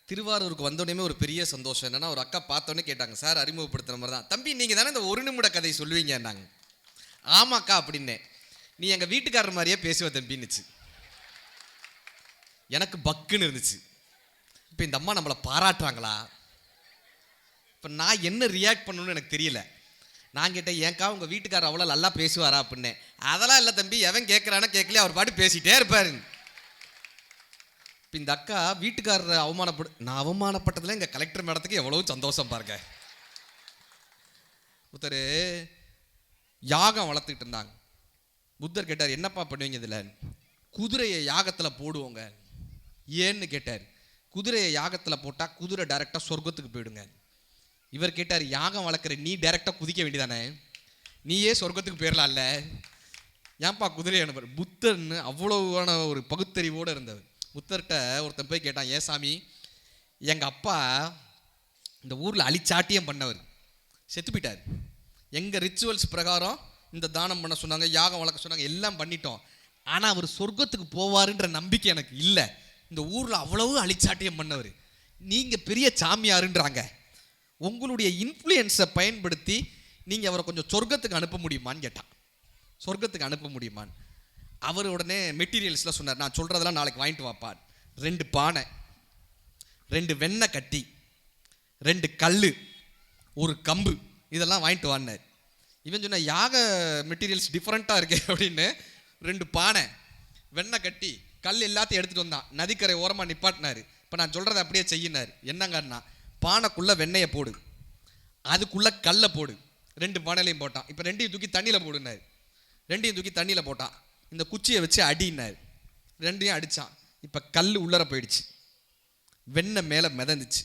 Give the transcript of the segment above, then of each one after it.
திருவாரூருக்கு வந்தோடனே ஒரு பெரிய சந்தோஷம் என்னன்னா, ஒரு அக்கா பார்த்தோன்னே கேட்டாங்க, சார் அறிமுகப்படுத்துற மாதிரி தான், தம்பி நீங்கள் தானே இந்த ஒரு நிமிட கதை சொல்லுவீங்கன்னாங்க. ஆமாக்கா அப்படின்னே. நீ எங்கள் வீட்டுக்காரர் மாதிரியே பேசுவ தம்பின்னுச்சு. எனக்கு பக்குன்னு இருந்துச்சு. இப்போ இந்த அம்மா நம்மளை பாராட்டுறாங்களா? இப்போ நான் என்ன ரியாக்ட் பண்ணணும்னு எனக்கு தெரியல. நான் கேட்டேன், ஏன்க்கா உங்கள் வீட்டுக்காரர் அவ்வளோ நல்லா பேசுவாரா அப்படின்னேன். அதெல்லாம் இல்லை தம்பி, எவன் கேட்குறானோ கேட்கலையே அவர் பாட்டு பேசிகிட்டே இருப்பாரு. இப்போ இந்த அக்கா வீட்டுக்காரரை நான் அவமானப்பட்டதில் எங்கள் கலெக்டர் மேடத்துக்கு எவ்வளோ சந்தோஷம் பாருங்க. புத்தர் யாகம் வளர்த்துக்கிட்டு இருந்தாங்க. புத்தர் கேட்டார், என்னப்பா பண்ணுவீங்க இதில்? குதிரையை யாகத்தில் போடுவோங்க. ஏன்னு கேட்டார். குதிரையை யாகத்தில் போட்டால் குதிரை டைரெக்டாக சொர்க்கத்துக்கு போயிடுங்க. இவர் கேட்டார், யாகம் வளர்க்குற நீ டைரெக்டாக குதிக்க வேண்டியதானே, நீயே சொர்க்கத்துக்கு போயிடலாம்ல, ஏன்ப்பா குதிரை அனுப்புற? புத்தர்னு அவ்வளோவான ஒரு பகுத்தறிவோடு இருந்தவர். புத்தர்கிட்ட ஒருத்தன் போய் கேட்டான், ஏன் சாமி, எங்கள் அப்பா இந்த ஊரில் அழிச்சாட்டியம் பண்ணவர், செத்து போயிட்டார். எங்கள் ரிச்சுவல்ஸ் பிரகாரம் இந்த தானம் பண்ண சொன்னாங்க, யாகம் வளர்க்க சொன்னாங்க, எல்லாம் பண்ணிட்டோம். ஆனால் அவர் சொர்க்கத்துக்கு போவாருன்ற நம்பிக்கை எனக்கு இல்லை. இந்த ஊரில் அவ்வளவு அழிச்சாட்டியம் பண்ணவர், நீங்கள் பெரிய சாமியாருன்றாங்க, உங்களுடைய இன்ஃப்ளூயன்ஸை பயன்படுத்தி நீங்கள் அவரை கொஞ்சம் சொர்க்கத்துக்கு அனுப்ப முடியுமான்னு கேட்டான். சொர்க்கத்துக்கு அனுப்ப முடியுமான்னு. அவர் உடனே மெட்டீரியல்ஸ்லாம் சொன்னார், நான் சொல்கிறதெல்லாம் நாளைக்கு வாங்கிட்டு வாப்பார். 2 பானை, 2 வெண்ணெய் கட்டி, 2 கல், 1 கம்பு, இதெல்லாம் வாங்கிட்டு வான்னார். இவன் சொன்ன, யாக மெட்டீரியல்ஸ் டிஃப்ரெண்ட்டாக இருக்கு அப்படின்னு 2 பானை, வெண்ணெய் கட்டி, கல் எல்லாத்தையும் எடுத்துகிட்டு வந்தான். நதிக்கரை ஓரமாக நிப்பாட்டினார். இப்போ நான் சொல்கிறத அப்படியே செய்யினார். என்னங்கன்னா, பானைக்குள்ளே வெண்ணெயை போடு, அதுக்குள்ளே கல்லை போடு, 2 பானையிலையும் போட்டான். இப்போ 2ஐயும் தூக்கி தண்ணியில் போடுனார். 2ஐயும் தூக்கி தண்ணியில் போட்டான். இந்த குச்சியை வச்சு அடினார். 2ஐயும் அடித்தான். இப்போ கல் உள்ளர போயிடுச்சு, வெண்ணெய் மேலே மிதந்துச்சு.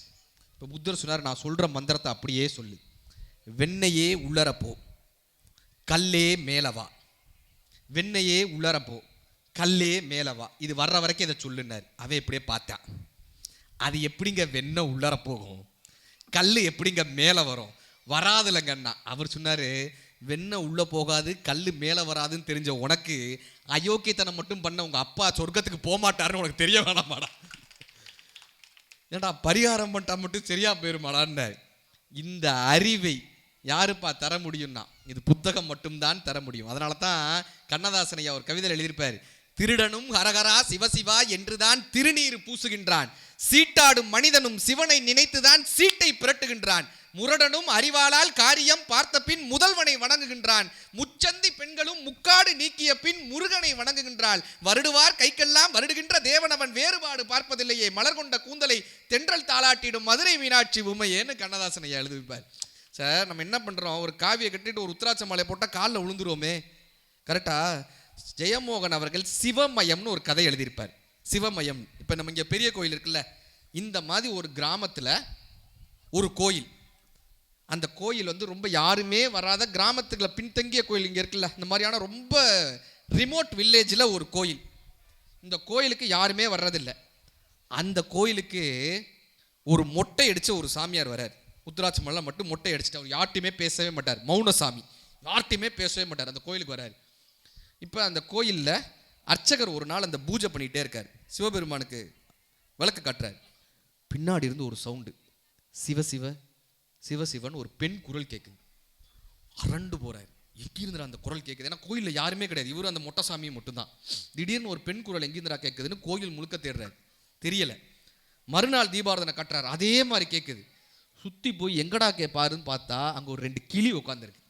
இப்போ புத்தர் சொன்னார், நான் சொல்கிற மந்திரத்தை அப்படியே சொல்லு, வெண்ணெயே உள்ளரப்போ, கல்லே மேலவா, வெண்ணெயே உள்ளரப்போ, கல்லே மேலவா, இது வர்ற வரைக்கும் இதை சொல்லுனார். அவன் எப்படியே பார்த்தான், அது எப்படிங்க வெண்ணெய் உள்ளர போகும், கல் எப்படிங்க மேலே வரும், வராதுலங்கன்னா. அவர் சொன்னார், வெண்ணெய் உள்ளே போகாது, கல் மேலே வராதுன்னு தெரிஞ்ச உனக்கு அயோக்கியத்தனம் மட்டும் பண்ண உங்கள் அப்பா சொர்க்கத்துக்கு போக மாட்டாருன்னு உனக்கு தெரிய வேணாமாடா, ஏன்டா பரிகாரம் பண்ணிட்டா மட்டும் சரியா போயிருமாடான்னு. இந்த அறிவை யாருப்பா தர முடியும்னா, இது புத்தகம் மட்டும்தான் தர முடியும். அதனால தான் கண்ணதாசன் ஐயா ஒரு கவிதையில் எழுதியிருப்பார், திருடனும் ஹரஹரா சிவசிவா என்றுதான் திருநீர் பூசுகின்றான், சீட்டாடும் மனிதனும் சிவனை நினைத்துதான் சீட்டை புரட்டுகின்றான், முரடனும் அறிவாளால் காரியம் பார்த்த பின் முதல்வனை வணங்குகின்றான், முச்சந்தி பெண்களும் முக்காடு நீக்கிய பின் முருகனை வணங்குகின்றாள், வருடுவார் கைக்கெல்லாம் வருடுகின்ற தேவனவன் வேறுபாடு பார்ப்பதில்லையே, மலர் கொண்ட கூந்தலை தென்றல் தாளாட்டிடும் மதுரை மீனாட்சி உமையேன்னு கண்ணதாசன் ஐயா எழுதிப்பார். சார், நம்ம என்ன பண்ணுறோம், ஒரு காவியை கட்டிட்டு ஒரு உத்திராட்ச மாலை போட்டால் காலில் விழுந்துருவோமே, கரெக்டா? ஜெயமோகன் அவர்கள் சிவமயம்னு ஒரு கதை எழுதியிருப்பார். சிவமயம், இப்போ நம்ம இங்கே பெரிய கோயில் இருக்குல்ல, இந்த மாதிரி ஒரு கிராமத்தில் ஒரு கோயில், அந்த கோயில் வந்து ரொம்ப யாருமே வராத கிராமத்துக்குள்ள பின்தங்கிய கோயில் இங்கே இருக்குல்ல, இந்த மாதிரியான ரொம்ப ரிமோட் வில்லேஜில் ஒரு கோயில். இந்த கோயிலுக்கு யாருமே வர்றதில்லை. அந்த கோயிலுக்கு ஒரு மொட்டை அடித்த ஒரு சாமியார் வரார். உத்திராட்ச மலை மட்டும் மொட்டை அடிச்சுட்டு அவர் யார்ட்டையுமே பேசவே மாட்டார், மௌனசாமி, யார்ட்டையுமே பேசவே மாட்டார். அந்த கோயிலுக்கு வரார். இப்போ அந்த கோயிலில் அர்ச்சகர் ஒரு நாள் அந்த பூஜை பண்ணிகிட்டே இருக்கார், சிவபெருமானுக்கு விளக்கு காட்டுறார். பின்னாடி இருந்து ஒரு சவுண்டு, சிவசிவ சிவசிவன் ஒரு பெண் குரல் கேட்குது. அரண்டு போறார், எங்கிருந்துடா அந்த குரல் கேட்குது? ஏன்னா கோயிலில் யாருமே கிடையாது, இவரும் அந்த மொட்டை சாமியும் மட்டும்தான். திடீர்னு ஒரு பெண் குரல் எங்கிருந்துடா கேட்குதுன்னு கோயில் முழுக்க தேடுறாரு, தெரியல. மறுநாள் தீபாரதனை கட்டுறாரு, அதே மாதிரி கேட்குது. சுற்றி போய் எங்கடா கேட்பாருன்னு பார்த்தா அங்கே ஒரு 2 கிளி உட்காந்துருக்கு.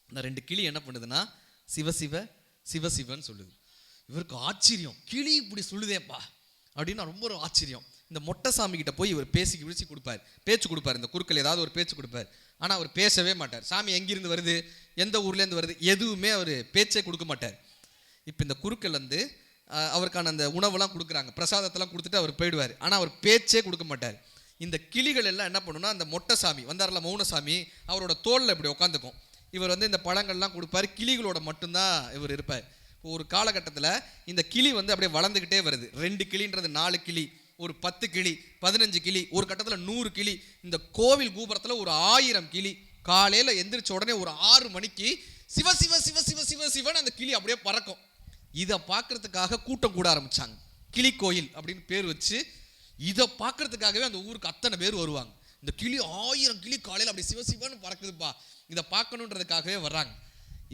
அந்த 2 கிளி என்ன பண்ணுதுன்னா, சிவசிவ சிவசிவன் சொல்லுது. இவருக்கு ஆச்சரியம், கிளி இப்படி சொல்லுதேப்பா அப்படின்னு ரொம்ப ஒரு ஆச்சரியம். இந்த மொட்டை சாமி கிட்ட போய் இவர் பேச்சு கொடுப்பார், இந்த குறுக்கள் ஏதாவது ஒரு பேச்சு கொடுப்பார். ஆனால் அவர் பேசவே மாட்டார். சாமி எங்கிருந்து வருது, எந்த ஊர்லேருந்து வருது, எதுவுமே அவர் பேச்சே கொடுக்க மாட்டார். இப்போ இந்த குறுக்கள் வந்து அவருக்கான அந்த உணவெல்லாம் கொடுக்குறாங்க, பிரசாதத்தெல்லாம் கொடுத்துட்டு அவர் போயிடுவார். ஆனால் அவர் பேச்சே கொடுக்க மாட்டார். இந்த கிளிகள் எல்லாம் என்ன பண்ணுன்னா, அந்த மொட்டை சாமி வந்தார்ல, மௌனசாமி, அவரோட தோளில் இப்படி உட்காந்துக்கும். இவர் வந்து இந்த பழங்கள்லாம் கொடுப்பார், கிளிகளோட மட்டும்தான் இவர் இருப்பார். ஒரு காலகட்டத்தில் இந்த கிளி வந்து அப்படியே வளர்ந்துக்கிட்டே வருது. 2 கிளின்றது 4 கிளி, ஒரு 10 கிளி, 15 கிளி, ஒரு கட்டத்தில் 100 கிளி. இந்த கோவில் கோபுரத்தில் ஒரு 1000 கிளி. காலையில் எந்திரிச்ச உடனே ஒரு 6 மணிக்கு சிவ சிவ சிவ சிவ சிவ சிவன் அந்த கிளி அப்படியே பறக்கும். இதை பார்க்கறதுக்காக கூட்டம் கூட ஆரம்பிச்சாங்க. கிளி கோயில் அப்படின்னு பேர் வச்சு இதை பார்க்கறதுக்காகவே அந்த ஊருக்கு அத்தனை பேர் வருவாங்க. இந்த கிளி 1000 கிளி காலையில் அப்படி சிவசிவன்னு பறக்குதுப்பா, இதை பார்க்கணுன்றதுக்காகவே வர்றாங்க.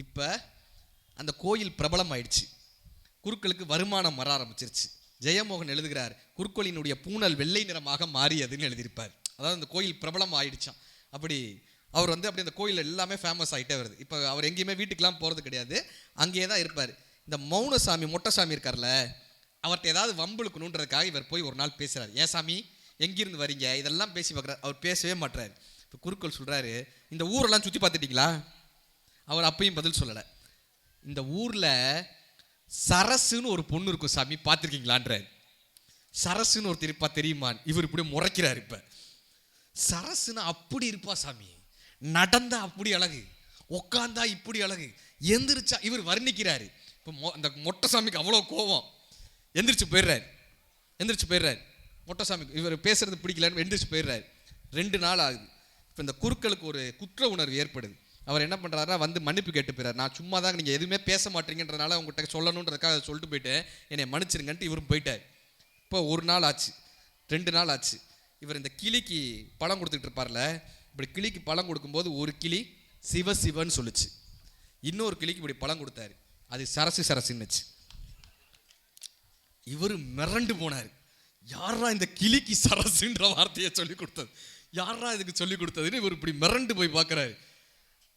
இப்போ அந்த கோயில் பிரபலம் ஆயிடுச்சு, குருக்களுக்கு வருமானம் வர ஆரம்பிச்சிருச்சு. ஜெயமோகன் எழுதுகிறார், குருக்களினுடைய பூனல் வெள்ளை நிறமாக மாறியதுன்னு எழுதியிருப்பார். அதாவது அந்த கோயில் பிரபலம் ஆயிடுச்சான். அப்படி அவர் அப்படி அந்த கோயில் எல்லாமே ஃபேமஸ் ஆகிட்டே வருது. இப்போ அவர் எங்கேயுமே வீட்டுக்கெல்லாம் போகிறது கிடையாது, அங்கேயே தான் இருப்பார். இந்த மௌனசாமி மொட்டைசாமி இருக்கார்ல, அவர்கிட்ட ஏதாவது வம்புழுக்கணுன்றதுக்காக இவர் போய் ஒரு நாள் பேசுகிறார். ஏன் சாமி எங்கிருந்து வரீங்க இதெல்லாம் பேசி பார்க்குறாரு. அவர் பேசவே மாட்டுறாரு. இப்போ குருக்கள் சொல்கிறாரு, இந்த ஊரெல்லாம் சுற்றி பார்த்துட்டிங்களா? அவர் அப்பையும் பதில் சொல்லலை. இந்த ஊரில் சரசுன்னு ஒரு பொண்ணு இருக்கும் சாமி, பார்த்துருக்கீங்களான்றார். சரசுன்னு ஒரு திருப்பா தெரியுமான்? இவர் இப்படி முறைக்கிறார். இப்போ சரசுன்னு அப்படி இருப்பா சாமி, நடந்தா அப்படி அழகு, உட்காந்தா இப்படி அழகு, எந்திரிச்சா இவர் வர்ணிக்கிறாரு. இப்போ அந்த மொட்டைசாமிக்கு அவ்வளோ கோபம், எந்திரிச்சு போயிடுறாரு. மொட்டைசாமிக்கு இவர் பேசுறது பிடிக்கலன்னு எந்திரிச்சு போயிடுறாரு. 2 நாள் ஆகுது. இப்போ இந்த குருக்களுக்கு ஒரு குற்ற உணர்வு ஏற்படுது. அவர் என்ன பண்ணுறாருன்னா மன்னிப்பு கேட்டு போயிறார். நான் சும்மா தான், நீங்கள் எதுவுமே பேச மாட்டீங்கன்றதுனால உங்கள்கிட்ட சொல்லணுன்றதுக்காக அதை சொல்லிட்டு போயிட்டு என்னை மன்னிச்சிருங்கன்ட்டு இவரும் போயிட்டார். இப்போ 1 நாள் ஆச்சு, 2 நாள் ஆச்சு. இவர் இந்த கிளிக்கு பழம் கொடுத்துட்டு இருப்பார்ல, இப்படி கிளிக்கு பழம் கொடுக்கும்போது ஒரு கிளி சிவசிவன்னு சொல்லுச்சு, இன்னொரு கிளிக்கு இப்படி பழம் கொடுத்தாரு, அது சரசுன்னுச்சு. இவர் மிரண்டு போனார். யாரா இந்த கிளிக்கு சரசுன்ற வார்த்தையை சொல்லி கொடுத்தது, யாரா இதுக்கு சொல்லி கொடுத்ததுன்னு இவர் இப்படி மிரண்டு போய் பார்க்குறாரு.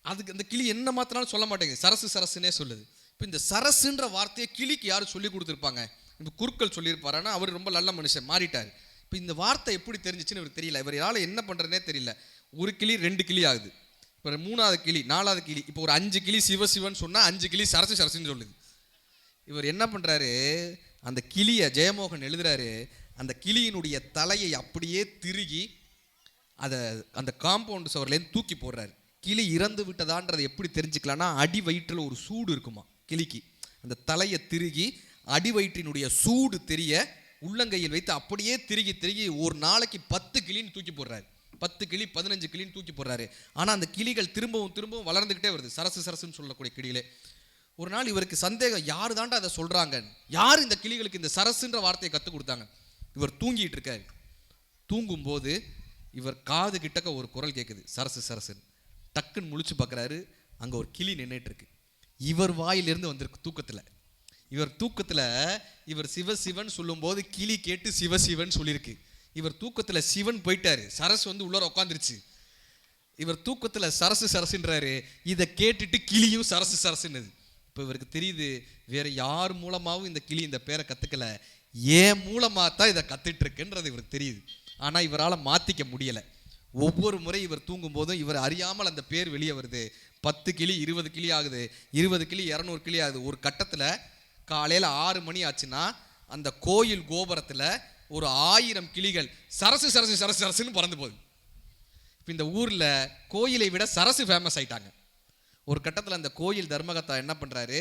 அதுக்கு அந்த கிளி என்ன மாத்தினாலும் சொல்ல மாட்டேங்குது, சரசுன்னே சொல்லுது. இப்போ இந்த சரசுன்ற வார்த்தையை கிளிக்கு யாரும் சொல்லி கொடுத்துருப்பாங்க? இப்போ குருக்கள் சொல்லியிருப்பாருன்னா அவர் ரொம்ப நல்ல மனுஷன் மாறிட்டார். இப்போ இந்த வார்த்தை எப்படி தெரிஞ்சிச்சுன்னு இவருக்கு தெரியல. இவர் யாரால் என்ன பண்ணுறதுனே தெரியல. ஒரு கிளி 2 கிளி ஆகுது, இப்போ 3வது கிளி 4வது கிளி, இப்போ ஒரு 5 கிளி சிவசிவன் சொன்னால் 5 கிளி சரசுன்னு சொல்லுது. இவர் என்ன பண்ணுறாரு, அந்த கிளியை ஜெயமோகன் எழுதுறாரு, அந்த கிளியினுடைய தலையை அப்படியே திருகி அதை அந்த காம்பவுண்ட் சுவர்லேருந்து தூக்கி போடுறாரு. கிளி இறந்து விட்டதான்றதை எப்படி தெரிஞ்சுக்கலான்னா, அடி வயிற்றில் ஒரு சூடு இருக்குமா கிளிக்கு, அந்த தலையை திருகி அடி வயிற்றினுடைய சூடு தெரிய உள்ளங்கையில் வைத்து அப்படியே திருகி ஒரு நாளைக்கு 10 கிளின்னு தூக்கி போடுறாரு. 10 கிளி 15 கிளின்னு தூக்கி போடுறாரு. ஆனால் அந்த கிளிகள் திரும்பவும் வளர்ந்துக்கிட்டே வருது, சரசுன்னு சொல்லக்கூடிய கிளிகளே. ஒரு நாள் இவருக்கு சந்தேகம், யாரு தாண்டா அதை சொல்கிறாங்க, யார் இந்த கிளிகளுக்கு இந்த சரசுன்ற வார்த்தையை கற்றுக் கொடுத்தாங்க? இவர் தூங்கிட்டு இருக்காரு. தூங்கும்போது இவர் காது கிட்டக்க ஒரு குரல் கேட்குது, சரசுன்னு. டக்குன்னு முழிச்சு பார்க்குறாரு, அங்கே ஒரு கிளி நின்றுட்டு இருக்கு. இவர் வாயிலிருந்து வந்திருக்கு தூக்கத்தில். இவர் சிவசிவன் சொல்லும்போது கிளி கேட்டு சிவசிவன் சொல்லியிருக்கு. இவர் தூக்கத்தில் சிவன் போயிட்டாரு, சரசு உள்ளார உட்காந்துருச்சு. இவர் தூக்கத்தில் சரசுன்றாரு, இதை கேட்டுட்டு கிளியும் சரசுன்னுது. இப்போ இவருக்கு தெரியுது, வேற யார் மூலமாகவும் இந்த கிளி இந்த பேரை கற்றுக்கல, ஏன் மூலமாக தான் இதை கற்றுட்டு இருக்குன்றது இவருக்கு தெரியுது. ஆனால் இவரால் மாற்றிக்க முடியலை. ஒவ்வொரு முறை இவர் தூங்கும் போதும் இவர் அறியாமல் அந்த பேர் வெளியே வருது. 10 கிளி 20 கிளி ஆகுது, 20 கிளி 200 கிளி ஆகுது. ஒரு கட்டத்தில் காலையில் 6 மணி ஆச்சுன்னா அந்த கோயில் கோபுரத்தில் ஒரு 1000 கிளிகள் சரசுன்னு பறந்து போகுது. இப்போ இந்த ஊரில் கோயிலை விட சரசு ஃபேமஸ் ஆயிட்டாங்க. ஒரு கட்டத்தில் அந்த கோயில் தர்மகர்த்தா என்ன பண்ணுறாரு,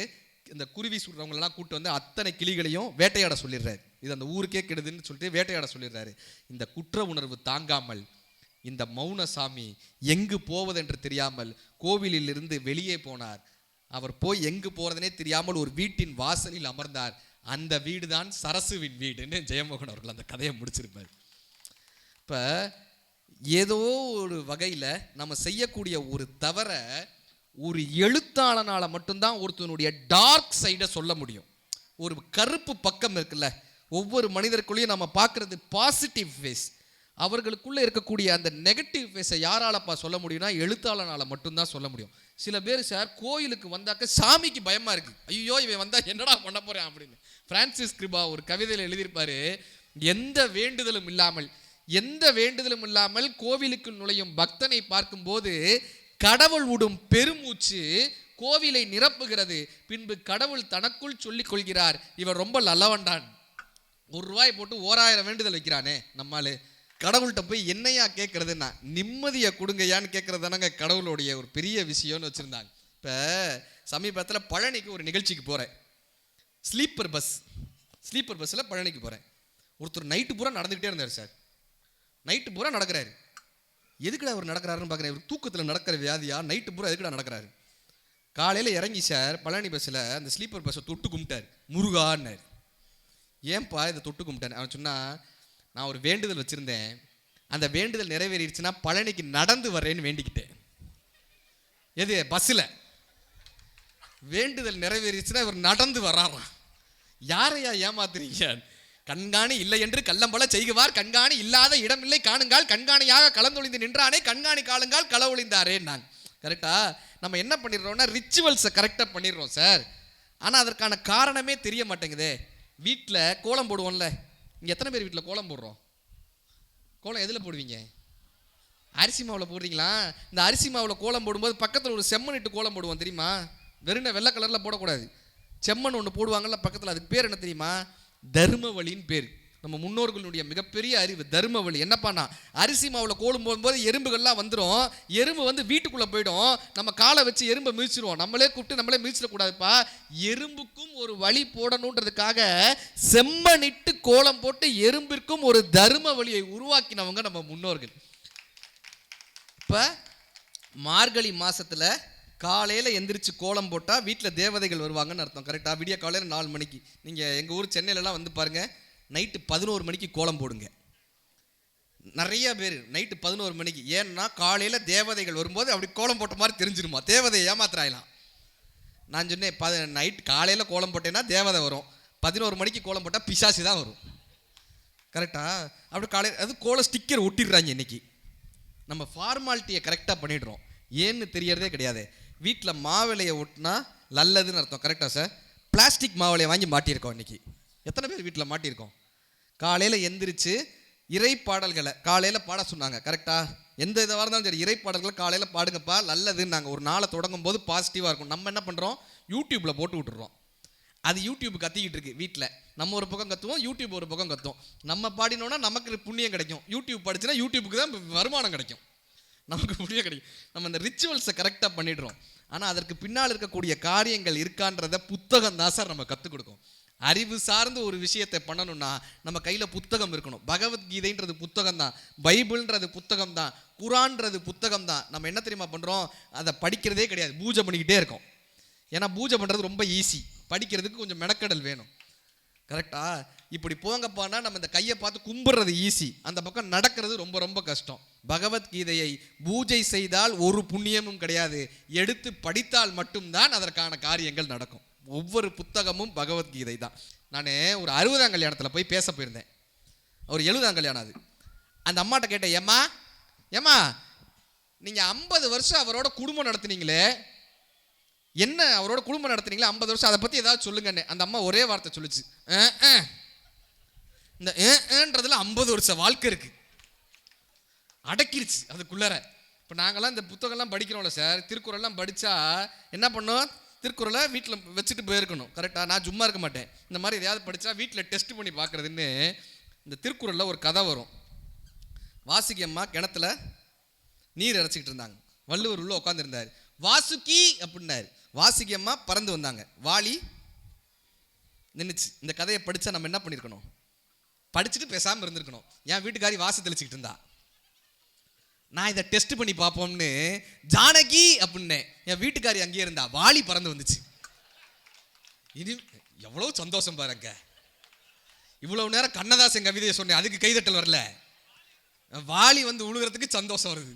இந்த குருவி சுடுறவங்களெல்லாம் கூப்பிட்டு வந்து அத்தனை கிளிகளையும் வேட்டையாட சொல்லிடுறாரு. இது அந்த ஊருக்கே கெடுதுன்னு சொல்லிட்டு வேட்டையாட சொல்லிடுறாரு. இந்த குற்ற உணர்வு தாங்காமல் இந்த மௌனசாமி எங்கு போவதென்று தெரியாமல் கோவிலில் இருந்து வெளியே போனார். அவர் போய் எங்கு போறதுனே தெரியாமல் ஒரு வீட்டின் வாசலில் அமர்ந்தார். அந்த வீடு தான் சரசுவின் வீடுன்னு ஜெயமோகன் அவர்கள் அந்த கதையை முடிச்சிருப்பார். இப்போ ஏதோ ஒரு வகையில் நம்ம செய்யக்கூடிய ஒரு தவற ஒரு எழுத்தாளனால மட்டும்தான் ஒருத்தனுடைய டார்க் சைடை சொல்ல முடியும். ஒரு கருப்பு பக்கம் இருக்குல்ல, ஒவ்வொரு மனிதருக்குள்ளேயும் நம்ம பார்க்கறது பாசிட்டிவ் ஃபேஸ், அவர்களுக்குள்ளே இருக்கக்கூடிய அந்த நெகட்டிவ் ஃபேஸை யாராலப்பா சொல்ல முடியும்னா எழுத்தாளனால் மட்டும்தான் சொல்ல முடியும். சில பேர் சார் கோயிலுக்கு வந்தாக்க சாமிக்கு பயமாக இருக்குது, ஐயோ இவன் வந்தால் என்னடா பண்ண போகிறேன் அப்படின்னு. பிரான்சிஸ் கிருபா ஒரு கவிதையில் எழுதியிருப்பார், எந்த வேண்டுதலும் இல்லாமல் கோவிலுக்கு நுழையும் பக்தனை பார்க்கும்போது கடவுள் விடும் பெருமூச்சு கோவிலை நிரப்புகிறது. பின்பு கடவுள் தனக்குள் சொல்லிக் கொள்கிறார், இவர் ரொம்ப நல்லவன்டான். ₹1 போட்டு 1000 வேண்டுதல் வைக்கிறானே நம்மால், கடவுள்கிட்ட போய் என்னையா கேட்கறதுன்னா நிம்மதியை கொடுங்கயான்னு கேட்கறது தானங்க கடவுளுடைய ஒரு பெரிய விஷயம்னு வச்சுருந்தாங்க. இப்போ சமீபத்தில் பழனிக்கு ஒரு நிகழ்ச்சிக்கு போகிறேன், ஸ்லீப்பர் பஸ்ஸில் பழனிக்கு போகிறேன். ஒருத்தர் நைட்டு பூரா நடந்துக்கிட்டே இருந்தார் சார், நைட்டு பூரா நடக்கிறாரு. எதுக்குடா அவர் நடக்கிறாருன்னு பார்க்குறேன், இவர் தூக்கத்தில் நடக்கிற வியாதியா, நைட்டு பூரா எதுக்குடா நடக்கிறாரு. காலையில் இறங்கி சார் பழனி பஸ்ஸில் அந்த ஸ்லீப்பர் பஸ்ஸை தொட்டு கும்பிட்டார், முருகான்னார். ஏன்பா இதை தொட்டு கும்பிட்டார்? அவன் சொன்னால், நான் ஒரு வேண்டுதல் வச்சுருந்தேன். அந்த வேண்டுதல் நிறைவேறிடுச்சுன்னா பழனிக்கு நடந்து வரேன்னு வேண்டிக்கிட்டேன். எது? பஸ்ஸில். வேண்டுதல் நிறைவேறிடுச்சுன்னா இவர் நடந்து வராராம். யாரையா ஏமாத்துறீங்க? கண்காணி இல்லை என்று கள்ளம்பல செய்குவார், கண்காணி இல்லாத இடமில்லை காணுங்கால், கண்காணியாக கலந்தொழிந்து நின்றானே, கண்காணி காலுங்கால் களவொழிந்தாரே. நாங்கள் கரெக்டா நம்ம என்ன பண்ணிடுறோம்னா ரிச்சுவல்ஸை கரெக்டாக பண்ணிடுறோம் சார். ஆனால் அதற்கான காரணமே தெரிய மாட்டேங்குதே. வீட்டில் கோலம் போடுவோம்ல, இங்கே எத்தனை பேர் வீட்டில் கோலம் போடுறோம்? கோலம் எதில் போடுவீங்க? அரிசி மாவில் போடுறீங்களா? இந்த அரிசி மாவில் கோலம் போடும்போது பக்கத்தில் ஒரு செம்மண் இட்டு கோலம் போடுவோம் தெரியுமா? வெறும் வெள்ளை கலரில் போடக்கூடாது, செம்மண் ஒன்று போடுவாங்கல்ல பக்கத்தில். அதுக்கு பேர் என்ன தெரியுமா? தர்மவழின்னு பேர். நம்ம முன்னோர்களுடைய மிகப்பெரிய அறிவு தர்மவழி. என்னப்பானா, அரிசி மாவில் கோலம் போடும்போது எறும்புகள்லாம் வந்துடும். எறும்பு வந்து வீட்டுக்குள்ளே போயிடும். நம்ம காலை வச்சு எறும்பை மிதிச்சிருவோம். நம்மளே கூப்பிட்டு நம்மளே மிதிச்சிடக்கூடாதுப்பா. எறும்புக்கும் ஒரு வழி போடணுன்றதுக்காக செம்மணிட்டு கோலம் போட்டு எறும்பிற்கும் ஒரு தர்ம வழியை உருவாக்கினவங்க நம்ம முன்னோர்கள். இப்போ மார்கழி மாசத்துல காலையில் எந்திரிச்சு கோலம் போட்டால் வீட்டில் தேவதைகள் வருவாங்கன்னு அர்த்தம். கரெக்டாக? விடிய காலையில் 4 மணிக்கு. நீங்கள் எங்கள் ஊர் சென்னையிலலாம் வந்து பாருங்கள், நைட்டு 11 மணிக்கு கோலம் போடுங்க. நிறைய பேர் நைட்டு 11 மணிக்கு. ஏன்னா காலையில் தேவதைகள் வரும்போது அப்படி கோலம் போட்ட மாதிரி தெரிஞ்சிருமா, தேவதையை ஏமாத்திராயலாம். நான் சொன்னேன், நைட் காலையில் கோலம் போட்டேன்னா தேவதை வரும், 11 மணிக்கு கோலம் போட்டால் பிசாசி தான் வரும். கரெக்டா? அப்படி காலையில் அது கோலம் ஸ்டிக்கர் ஒட்டிடுறாங்க. இன்னைக்கு நம்ம ஃபார்மாலிட்டியை கரெக்டாக பண்ணிடுறோம். ஏன்னு தெரியறதே கிடையாது. வீட்டில் மாவிலையை ஒட்டினா நல்லதுன்னு அர்த்தம். கரெக்டாக சார்? பிளாஸ்டிக் மாவிலையை வாங்கி மாட்டியிருக்கோம். இன்றைக்கி எத்தனை பேர் வீட்டில் மாட்டியிருக்கோம்? காலையில் எந்திரிச்சு இறை பாடல்களை காலையில் பாட சொன்னாங்க. கரெக்டாக? எந்த இதாக இருந்தாலும் சரி, இறை பாடல்களை காலையில் பாடுங்கப்பா, நல்லதுன்னு. நாங்கள் ஒரு நாளை தொடங்கும் போது பாசிட்டிவாக இருக்கும். நம்ம என்ன பண்ணுறோம்? யூடியூப்பில் போட்டு விட்டுறோம். அது யூடியூப் கத்திக்கிட்டு இருக்கு வீட்டில். நம்ம ஒரு பக்கம் கத்துவோம், யூடியூப் ஒரு பக்கம் கத்துவோம். நம்ம பாடினோன்னா நமக்கு புண்ணியம் கிடைக்கும். யூடியூப் படிச்சுன்னா யூடியூப்புக்கு தான் வருமானம் கிடைக்கும், நமக்கு புண்ணியம் கிடைக்கும். நம்ம இந்த ரிச்சுவல்ஸை கரெக்டாக பண்ணிடுறோம். ஆனால் அதற்கு பின்னால் இருக்கக்கூடிய காரியங்கள் இருக்கான்றத புத்தகம் தான் சார் நம்ம கற்றுக் கொடுக்கும். அறிவு சார்ந்து ஒரு விஷயத்தை பண்ணணும்னா நம்ம கையில் புத்தகம் இருக்கணும். பகவத்கீதைன்றது புத்தகம் தான், பைபிள்ன்றது புத்தகம் தான், குரான்றது புத்தகம் தான். நம்ம என்ன தெரியுமா பண்ணுறோம்? அதை படிக்கிறதே கிடையாது, பூஜை பண்ணிக்கிட்டே இருக்கோம். ஏன்னா பூஜை பண்ணுறது ரொம்ப ஈஸி, படிக்கிறதுக்கு கொஞ்சம் மெனக்கடல் வேணும். கரெக்டா? இப்படி போங்கப்பானா நம்ம இந்த கையை பார்த்து கும்பிட்றது ஈஸி, அந்த பக்கம் நடக்கிறது ரொம்ப ரொம்ப கஷ்டம். பகவத்கீதையை பூஜை செய்தால் ஒரு புண்ணியமும் கிடையாது, எடுத்து படித்தால் மட்டும்தான் அதற்கான காரியங்கள் நடக்கும். ஒவ்வொரு புத்தகமும் பகவத்கீதை தான். நான் ஒரு 60ஆம் கல்யாணத்தில் போய் பேச போயிருந்தேன். ஒரு 70ஆம் கல்யாணம். அது அந்த அம்மாட்ட கேட்டேன், ஏம்மா ஏம்மா நீங்கள் 50 வருஷம் அவரோட குடும்பம் நடத்துனீங்களே, என்ன அவரோட குடும்பம் நடத்துனீங்களே 50 வருஷம், அதை பற்றி ஏதாவது சொல்லுங்கன்னு. அந்த அம்மா ஒரே வார்த்தை சொல்லுச்சு, இந்த ஏன்றதுல 50 வருஷம் வாழ்க்கை இருக்கு, அடக்கிருச்சு அதுக்குள்ளார. இப்போ நாங்கள்லாம் இந்த புத்தகம்லாம் படிக்கிறோம்ல சார், திருக்குறள்லாம் படித்தா என்ன பண்ணோம்? திருக்குறளை வீட்டில் வச்சுட்டு போயிருக்கணும். கரெக்டாக? நான் சும்மா இருக்க மாட்டேன். இந்த மாதிரி எதையாவது படித்தா வீட்டில் டெஸ்ட் பண்ணி பார்க்குறதுன்னு. இந்த திருக்குறளில் ஒரு கதை வரும். வாசுகி அம்மா கிணத்துல நீர் இறைச்சிக்கிட்டு இருந்தாங்க. வள்ளுவர் உள்ள உட்காந்துருந்தார். வாசுகி அப்படின்னாரு. வாசுகி அம்மா பறந்து வந்தாங்க. வாளி நின்றுச்சு. இந்த கதையை படித்தா நம்ம என்ன பண்ணியிருக்கணும்? படிச்சுட்டு பேசாமல் இருந்திருக்கணும். என் வீட்டுக்காரி வாசு தெளிச்சுக்கிட்டு இருந்தா. நான் இதை டெஸ்ட் பண்ணி பார்ப்போம்னு ஜானகி அப்படின்னேன். என் வீட்டுக்காரி அங்கேயே இருந்தா. வாளி பறந்து வந்துச்சு. இது எவ்வளோ சந்தோஷம் பாருங்க. இவ்வளவு நேரம் கண்ணதாசன் கவிதையை சொன்னேன், அதுக்கு கைதட்டல் வரல. வாளி வந்து உழுகிறதுக்கு சந்தோஷம் வருது.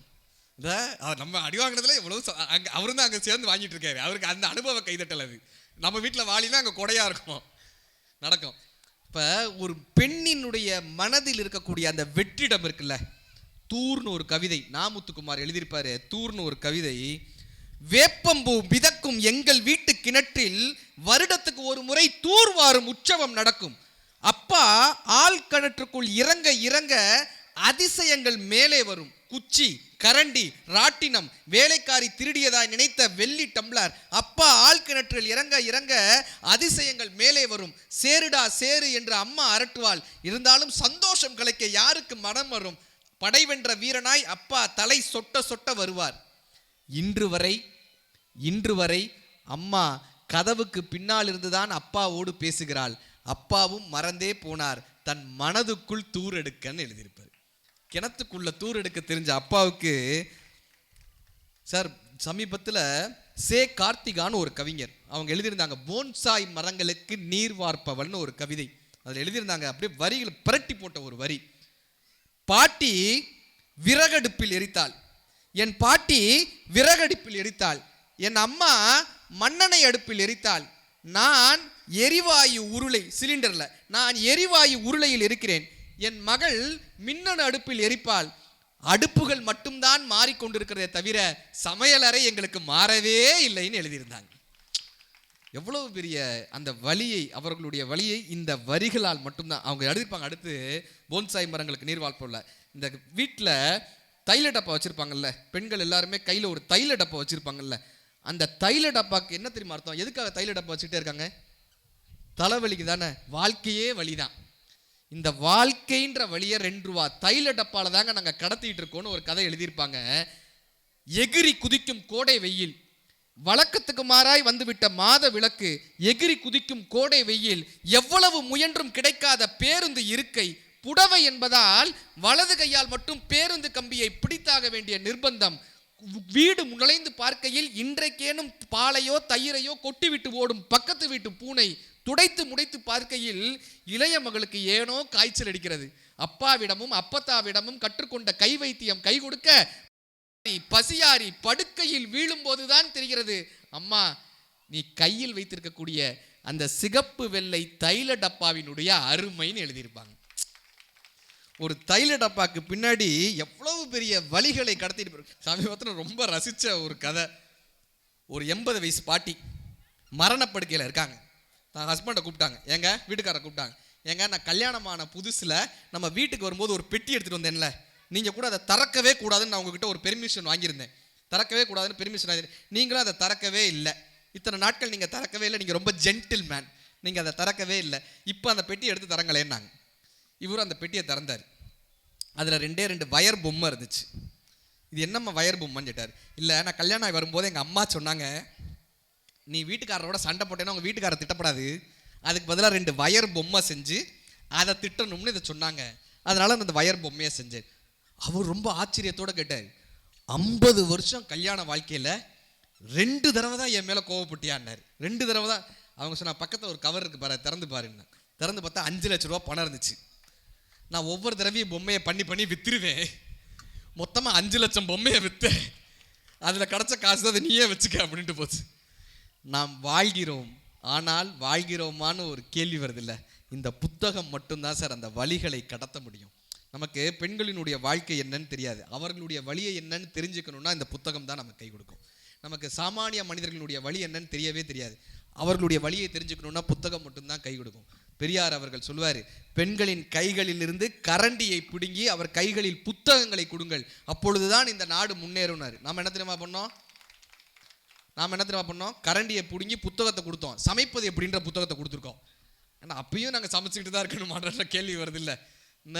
நம்ம அடி வாங்கினதுல எவ்வளவு அவரும் தான் அங்கே சேர்ந்து வாங்கிட்டு இருக்காரு. அவருக்கு அந்த அனுபவ கைதட்டல். அது நம்ம வீட்டில் வாளினா அங்கே கொடையா இருக்கும், நடக்கும். இப்போ ஒரு பெண்ணினுடைய மனதில் இருக்கக்கூடிய அந்த வெற்றிடம் இருக்குல்ல, தூர்னு ஒரு கவிதை நாமுத்துக்குமார் எழுதியிருப்பாரு. தூர்னு ஒரு கவிதை. வேப்பம்பூ மிதக்கும் எங்கள் வீட்டு கிணற்றில் வருடத்துக்கு ஒரு முறை தூர்வாரும் உற்சவம் நடக்கும். அப்பா ஆள் கிணற்றுக்குள் இறங்க இறங்க அதிசயங்கள் மேலே வரும். குச்சி, கரண்டி, ராட்டினம், வேலைக்காரி திருடியதாய் நினைத்த வெள்ளி டம்ளர். அப்பா ஆள் கிணற்றில் இறங்க இறங்க அதிசயங்கள் மேலே வரும். சேருடா சேரு என்று அம்மா அரட்டுவாள். இருந்தாலும் சந்தோஷம் கலைக்க யாருக்கு மனம் வரும்? படை வென்ற வீரனாய் அப்பா தலை சொட்ட சொட்ட வருவார். இன்று வரை அம்மா கதவுக்கு பின்னால் இருந்துதான் அப்பாவோடு பேசுகிறாள். அப்பாவும் மறந்தே போனார், தன் மனதுக்குள் தூர் எடுக்கன்னு எழுதியிருப்பார். கிணத்துக்குள்ள தூர் எடுக்க தெரிஞ்ச அப்பாவுக்கு சார் சமீபத்தில் சே கார்த்திகான்னு ஒரு கவிஞர் அவங்க எழுதியிருந்தாங்க. போன்சாய் மரங்களுக்கு நீர் வார்ப்பவள்னு ஒரு கவிதை அதில் எழுதியிருந்தாங்க. அப்படியே வரிகளை புரட்டி போட்ட ஒரு வரி. பாட்டி விறகடுப்பில் எரித்தாள். என் பாட்டி விறகடுப்பில் எரித்தாள். என் அம்மா மண்ணெண்ணெய் அடுப்பில் எரித்தாள். நான் எரிவாயு உருளை சிலிண்டர்ல நான் எரிவாயு உருளையில் இருக்கிறேன். என் மகள் மின்னணு அடுப்பில் எரிப்பாள். அடுப்புகள் மட்டும்தான் மாறிக்கொண்டிருக்கிறதே தவிர சமையலறை எங்களுக்கு மாறவே இல்லைன்னு எழுதியிருந்தாங்க. எவ்வளவு பெரிய அந்த வலியை, அவர்களுடைய வலியை இந்த வரிகளால் மட்டும்தான் அவங்க எழுதியிருப்பாங்க. அடுத்து போன்சாய் மரங்களுக்கு நீர்வாழ்ப்புள்ள இந்த வீட்டில் தைல டப்பா வச்சிருப்பாங்கல்ல, பெண்கள் எல்லாருமே கையில் ஒரு தைல டப்பா வச்சிருப்பாங்கல்ல, அந்த தைல டப்பாக்கு என்ன தெரியுமா அர்த்தம்? எதுக்காக தைல டப்பா வச்சுக்கிட்டே இருக்காங்க? தலைவலிக்கு தானே. வாழ்க்கையே வலிதான். இந்த வாழ்க்கைன்ற வழியை 2 ரூபா தைல டப்பால தாங்க நாங்கள் கடத்திட்டு இருக்கோம்னு ஒரு கதை எழுதியிருப்பாங்க. எகிரி குதிக்கும் கோடை வெயில், வழக்கத்துக்கு மாறாய் வந்துவிட்ட மாத விளக்கு, எகிரி குதிக்கும் கோடை வெயில், எவ்வளவு முயன்றும் கிடைக்காத பேருந்து இருக்கை, புடவை என்பதால் வலது கையால் மட்டும் பேருந்து கம்பியை பிடித்தாக வேண்டிய நிர்பந்தம், வீடு நுழைந்து பார்க்கையில் இன்றைக்கேனும் பாலையோ தயிரையோ கொட்டிவிட்டு ஓடும் பக்கத்து வீட்டு பூனை, துடைத்து முடைத்து பார்க்கையில் இளைய மகளுக்கு ஏனோ காய்ச்சல் அடிக்கிறது, அப்பாவிடமும் அப்பத்தாவிடமும் கற்றுக்கொண்ட கை வைத்தியம் கை கொடுக்க பசியாரி படுக்கையில் வீழும் போதுதான் தெரிகிறது, அம்மா நீ கையில் வைத்திருக்கக்கூடிய அந்த சிகப்பு வெள்ளை தைல டப்பாவினுடைய அருமைன்னு எழுதியிருப்பாங்க. ஒரு தைல டப்பாக்கு பின்னாடி எவ்வளவு பெரிய வலிகளை கடத்திட்டு. சமீபத்தில் ரொம்ப ரசிச்ச ஒரு கதை. ஒரு 80 வயசு பாட்டி மரணப்படுக்கையில் இருக்காங்க. நான் ஹஸ்பண்டை கூப்பிட்டாங்க, எங்க வீட்டுக்காரரை கூப்பிட்டாங்க, ஏங்க நான் கல்யாணமான புதுசில் நம்ம வீட்டுக்கு வரும்போது ஒரு பெட்டி எடுத்துகிட்டு வந்தேன்ல, நீங்கள் கூட அதை திறக்கவே கூடாதுன்னு நான் உங்ககிட்ட ஒரு பெர்மிஷன் வாங்கியிருந்தேன், திறக்கவே கூடாதுன்னு பெர்மிஷன் வாங்கியிருந்தேன், நீங்களும் அதை திறக்கவே இல்லை, இத்தனை நாட்கள் நீங்கள் திறக்கவே இல்லை, நீங்கள் ரொம்ப ஜென்டில் மேன், நீங்கள் அதை திறக்கவே இல்லை, இப்போ அந்த பெட்டியை எடுத்து தரங்களேன்னாங்க. இவரும் அந்த பெட்டியை திறந்தார். அதில் 2 வயர் பொம்மை இருந்துச்சு. இது என்னம்மா வயர் பொம்மைன்னு கேட்டார். இல்லை நான் கல்யாணம் ஆகி வரும்போது எங்கள் அம்மா சொன்னாங்க, நீ வீட்டுக்காரரோட சண்டை போட்டேன்னா உங்கள் வீட்டுக்காரர் திட்டப்படாது, அதுக்கு பதிலாக 2 வயர் பொம்மை செஞ்சு அதை திட்டணும்னு இதை சொன்னாங்க, அதனால அந்த வயர் பொம்மையை செஞ்சேன். அவர் ரொம்ப ஆச்சரியத்தோடு கேட்டார், 50 வருஷம் கல்யாண வாழ்க்கையில் 2 தடவை தான் என் மேலே கோவப்பட்டியான்னார். 2 தடவை தான். அவங்க சொன்னால் பக்கத்தில் ஒரு கவர் இருக்குது பாரு, திறந்து பாருன்னு. திறந்து பார்த்தா 5 லட்ச ரூபா பணம் இருந்துச்சு. நான் ஒவ்வொரு தடவையும் பொம்மையை பண்ணி விற்றுருவேன், மொத்தமாக 5 லட்சம் பொம்மையை விற்றேன், அதில் கிடச்ச காசு அதை நீயே வச்சுக்க அப்படின்ட்டு போச்சு. நாம் வாழ்கிறோம், ஆனால் வாழ்கிறோமான்னு ஒரு கேள்வி வருதில்ல. இந்த புத்தகம் மட்டும்தான் சார் அந்த வழிகளை கடத்த முடியும். நமக்கு பெண்களினுடைய வாழ்க்கை என்னன்னு தெரியாது, அவர்களுடைய வழியை என்னன்னு தெரிஞ்சுக்கணும்னா இந்த புத்தகம் தான் நமக்கு கை கொடுக்கும். நமக்கு சாமானிய மனிதர்களுடைய வழி என்னன்னு தெரியவே தெரியாது, அவர்களுடைய வழியை தெரிஞ்சுக்கணும்னா புத்தகம் மட்டும்தான் கை கொடுக்கும். பெரியார் அவர்கள் சொல்வார், பெண்களின் கைகளிலிருந்து கரண்டியை பிடுங்கி அவர் கைகளில் புத்தகங்களை கொடுங்கள், அப்பொழுதுதான் இந்த நாடு முன்னேறுனார். நாம் என்ன தெரியுமா பண்ணோம்? கரண்டியை பிடுங்கி புத்தகத்தை கொடுத்தோம். சமைப்பது எப்படின்ற புத்தகத்தை கொடுத்துருக்கோம். ஏன்னா அப்பயும் நாங்கள் சமைச்சுக்கிட்டு தான் இருக்கணுமான்ற கேள்வி வருது இல்லை என்ன?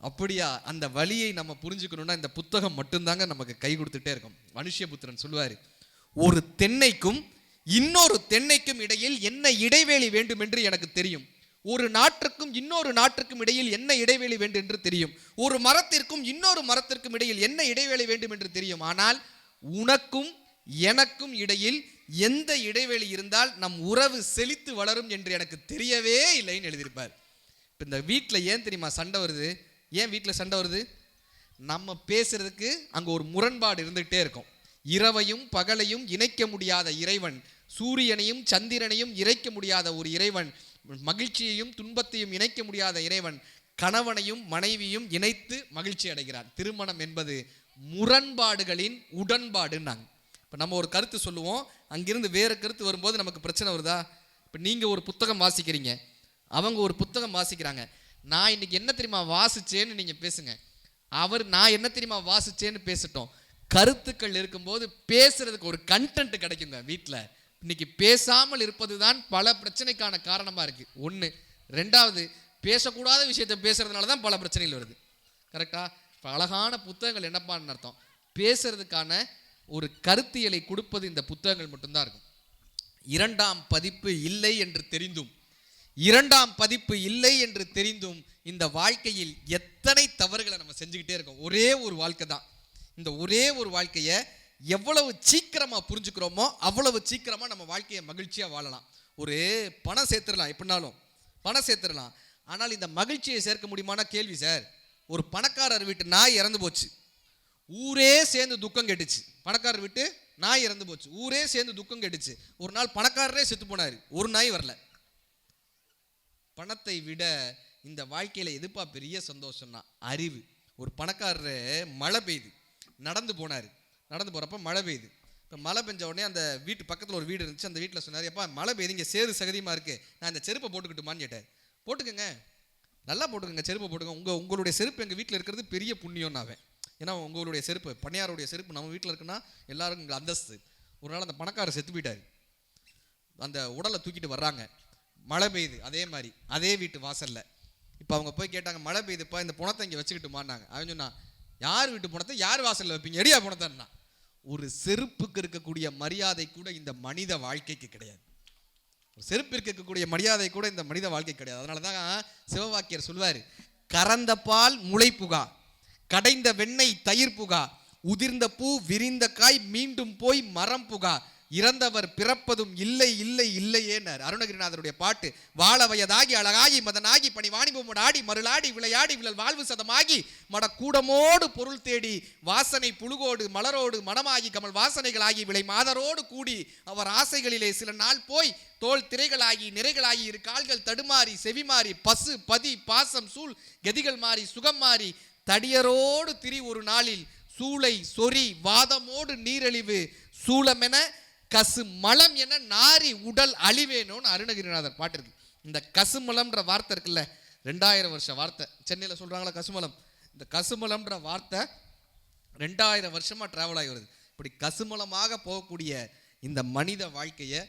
அப்படியா? அந்த வழியை நம்ம புரிஞ்சுக்கணும்னா இந்த புத்தகம் மட்டும்தாங்க நமக்கு கை கொடுத்துட்டே இருக்கும். மனுஷ்யபுத்திரன் சொல்லுவார், ஒரு தென்னைக்கும் இன்னொரு தென்னைக்கும் இடையில் என்ன இடைவேளை வேண்டும் என்று எனக்கு தெரியும், ஒரு நாட்டுக்கும் இன்னொரு நாட்டுக்கும் இடையில் என்ன இடைவேளை வேண்டும் என்று தெரியும், ஒரு மரத்திற்கும் இன்னொரு மரத்திற்கும் இடையில் என்ன இடைவேளை வேண்டும் என்று தெரியும், ஆனால் உனக்கும் எனக்கும் இடையில் எந்த இடைவெளி இருந்தால் நம் உறவு செழித்து வளரும் என்று எனக்கு தெரியவே இல்லைன்னு எழுதியிருப்பார். இப்போ இந்த வீட்டில் ஏன் தெரியுமா சண்டை வருது? ஏன் வீட்டில் சண்டை வருது? நம்ம பேசுறதுக்கு அங்கே ஒரு முரண்பாடு இருந்துகிட்டே இருக்கும். இரவையும் பகலையும் இணைக்க முடியாத இறைவன், சூரியனையும் சந்திரனையும் இணைக்க முடியாத ஒரு இறைவன், மகிழ்ச்சியையும் துன்பத்தையும் இணைக்க முடியாத இறைவன் கணவனையும் மனைவியும் இணைத்து மகிழ்ச்சி அடைகிறான். திருமணம் என்பது முரண்பாடுகளின் உடன்பாடுன்னாங்க. இப்போ நம்ம ஒரு கருத்து சொல்லுவோம், அங்கிருந்து வேறு கருத்து வரும்போது நமக்கு பிரச்சனை வருதா? இப்போ நீங்கள் ஒரு புத்தகம் வாசிக்கிறீங்க, அவங்க ஒரு புத்தகம் வாசிக்கிறாங்க, நான் இன்னைக்கு என்ன தெரியுமா வாசிச்சேன்னு நீங்கள் பேசுங்க, அவர் நான் என்ன தெரியுமா வாசிச்சேன்னு பேசட்டும். கருத்துக்கள் இருக்கும்போது பேசுறதுக்கு ஒரு கண்டென்ட் கிடைக்குங்க. வீட்டில் இன்னைக்கு பேசாமல் இருப்பது தான் பல பிரச்சனைக்கான காரணமாக இருக்குது. ஒன்று. ரெண்டாவது, பேசக்கூடாத விஷயத்தை பேசுறதுனால தான் பல பிரச்சனைகள் வருது. கரெக்டா? இப்போ அழகான புத்தகங்கள் என்னப்பான்னு அர்த்தம், பேசுறதுக்கான ஒரு கருத்தியலை கொடுப்பது இந்த புத்தகங்கள் மட்டும்தான் இருக்கும். 2ஆம் பதிப்பு இல்லை என்று தெரிந்தும், 2ஆம் பதிப்பு இல்லை என்று தெரிந்தும் இந்த வாழ்க்கையில் எத்தனை தவறுகளை நம்ம செஞ்சுக்கிட்டே இருக்கோம். ஒரே ஒரு வாழ்க்கை தான். இந்த ஒரே ஒரு வாழ்க்கையை எவ்வளவு சீக்கிரமாக புரிஞ்சுக்கிறோமோ அவ்வளவு சீக்கிரமாக நம்ம வாழ்க்கையை மகிழ்ச்சியாக வாழலாம். ஒரு பணம் சேர்த்துடலாம், எப்படினாலும் பணம் சேர்த்துடலாம், ஆனால் இந்த மகிழ்ச்சியை சேர்க்க முடியுமான கேள்வி சார். ஒரு பணக்காரர் வீட்டு நாய் இறந்து போச்சு, ஊரே சேர்ந்து துக்கம் கெட்டுச்சு. பணக்காரர் வீட்டு நாய் இறந்து போச்சு, ஊரே சேர்ந்து துக்கம் கெட்டுச்சு. ஒரு நாள் பணக்காரரே செத்து போனாரு, ஒரு நாய் வரல. பணத்தை விட இந்த வாழ்க்கையில எதுப்பா பெரிய சந்தோஷம்னா அறிவு. ஒரு பணக்காரரு மழை பெய்யுது, நடந்து போனாரு, நடந்து போறப்ப மழை பெய்யுது. இப்போ மழை பெஞ்ச உடனே அந்த வீட்டு பக்கத்தில் ஒரு வீடு இருந்துச்சு, அந்த வீட்டில் சொன்னார், எப்பா மழை பெய்யுது, இங்கே சேறு சகதியமா இருக்கு, நான் இந்த செருப்பை போட்டுக்கிட்டுமான்னு கேட்டார். போட்டுக்கங்க, நல்லா போட்டுக்கங்க, செருப்பை போட்டுக்கங்க, உங்களுடைய செருப்பு எங்கள் வீட்டில் இருக்கிறது பெரிய புண்ணியம்னாவே. ஏன்னா உங்களுடைய செருப்பு, பண்ணையாருடைய செருப்பு நம்ம வீட்டில் இருக்குன்னா எல்லாருக்கும் இங்கே அந்தஸ்து. ஒரு நாள் அந்த பணக்காரர் செத்து போயிட்டார், அந்த உடலை தூக்கிட்டு வர்றாங்க, மழை பெய்யுது அதே மாதிரி அதே வீட்டு வாசல்ல. இப்போ அவங்க போய் கேட்டாங்க, மழை பெய்யுதுப்பா, இந்த பணத்தை இங்கே வச்சுக்கிட்டுமான்னாங்க. அவன் சொன்னா, யார் வீட்டு பணத்தை யார் வாசலில் வைப்பீங்க, எடியா பணத்தைன்னா. ஒரு செருப்புக்கு இருக்கக்கூடிய மரியாதை கூட இந்த மனித வாழ்க்கைக்கு கிடையாது. ஒரு செருப்பிற்கு இருக்கக்கூடிய மரியாதை கூட இந்த மனித வாழ்க்கை கிடையாது. அதனால தான் சிவவாக்கியர் சொல்வார், கறந்த பால் முளை புகா, கடைந்த வெண்ணெய் தயிர் புகா, உதிர்ந்த பூ விரிந்த காய் மீண்டும் போய் மரம் புகா, இறந்தவர் பிறப்பதும் இல்லை இல்லை இல்லையேனார் அருணகிரிநாதருடைய பாட்டு. வாழ வயதாகி அழகாகி மதனாகி பணி வாணிபமோடு ஆடி மருளாடி விளையாடி விழல் வாழ்வு சதமாகி மட கூடமோடு பொருள் தேடி வாசனை புழுகோடு மலரோடு மனமாகி கமல் வாசனைகளாகி விளை மாதரோடு கூடி அவர் ஆசைகளிலே சில நாள் போய் தோல் திரைகளாகி நிறைகளாகி இரு கால்கள் தடுமாறி செவிமாறி பசு பதி பாசம் சூழ் கதிகள் மாறி சுகம் மாறி தடியரோடு திரி ஒரு நாளில் சூளை சொறி வாதமோடு நீரழிவு சூளமென கசுமலம் என நாரி உடல் அழிவேணும்னு அருணகிரிநாதர் பாட்டு இருக்கு. இந்த கசுமலம்ன்ற வார்த்தை இருக்குல்ல, 2000 வருஷ வார்த்தை. சென்னையில் சொல்றாங்களா கசுமலம், இந்த கசுமலம்ன்ற வார்த்தை 2000 வருஷமா டிராவல் ஆகி வருது. இப்படி கசுமலமாக போகக்கூடிய இந்த மனித வாழ்க்கையை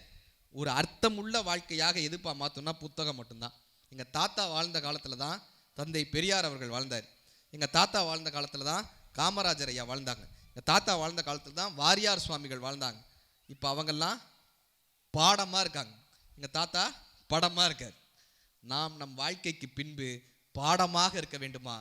ஒரு அர்த்தமுள்ள வாழ்க்கையாக எதுப்பா மாத்தோம்னா புத்தகம் மட்டும்தான். எங்க தாத்தா வாழ்ந்த காலத்துல தான் தந்தை பெரியார் அவர்கள் வாழ்ந்தார். எங்க தாத்தா வாழ்ந்த காலத்துல தான் காமராஜர் ஐயா வாழ்ந்தாங்க. எங்க தாத்தா வாழ்ந்த காலத்துல தான் வாரியார் சுவாமிகள் வாழ்ந்தாங்க. இப்போ அவங்கெல்லாம் பாடமாக இருக்காங்க, எங்கள் தாத்தா படமாக இருக்கார். நாம் நம் வாழ்க்கைக்கு பின்பு பாடமாக இருக்க வேண்டுமா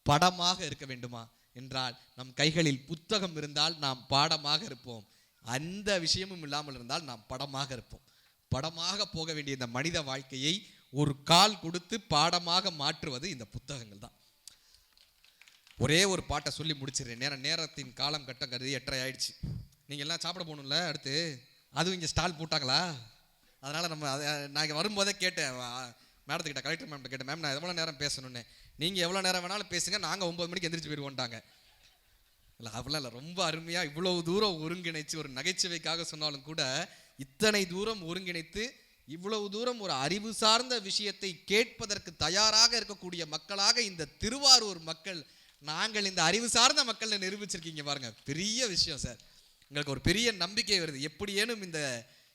படமாக இருக்க வேண்டுமா என்றால் நம் கைகளில் புத்தகம் இருந்தால் நாம் பாடமாக இருப்போம், அந்த விஷயமும் இல்லாமல் இருந்தால் நாம் படமாக இருப்போம். படமாக போக வேண்டிய இந்த மனித வாழ்க்கையை ஒரு கால் கொடுத்து பாடமாக மாற்றுவது இந்த புத்தகங்கள் தான். ஒரே ஒரு பாட்டை சொல்லி முடிச்சிடுறேன், நேரத்தின் காலம் கட்டம் கருதி 8:30 ஆயிடுச்சு. நீங்கள் எல்லாம் சாப்பிட போகணும்ல அடுத்து, அதுவும் இங்கே ஸ்டால் போட்டாங்களா, அதனால் நம்ம நான் இங்கே வரும்போதே கேட்டேன் மேடத்துக்கிட்ட, கலெக்டர் மேம் கேட்டேன், மேம் நான் எவ்வளோ நேரம் பேசணுன்னு. நீங்கள் எவ்வளோ நேரம் வேணாலும் பேசுங்க, நாங்கள் 9 மணிக்கு எந்திரிச்சு போயிடுவோன்ட்டாங்க. இல்லை அப்படிலாம் இல்லை, ரொம்ப அருமையாக இவ்வளவு தூரம் ஒருங்கிணைச்சு, ஒரு நகைச்சுவைக்காக சொன்னாலும் கூட இத்தனை தூரம் ஒருங்கிணைத்து இவ்வளவு தூரம் ஒரு அறிவு சார்ந்த விஷயத்தை கேட்பதற்கு தயாராக இருக்கக்கூடிய மக்களாக இந்த திருவாரூர் மக்கள், நாங்கள் இந்த அறிவு சார்ந்த மக்கள் நிரூபிச்சிருக்கீங்க பாருங்க, பெரிய விஷயம் சார். எங்களுக்கு ஒரு பெரிய நம்பிக்கை வருது, எப்படியேனும் இந்த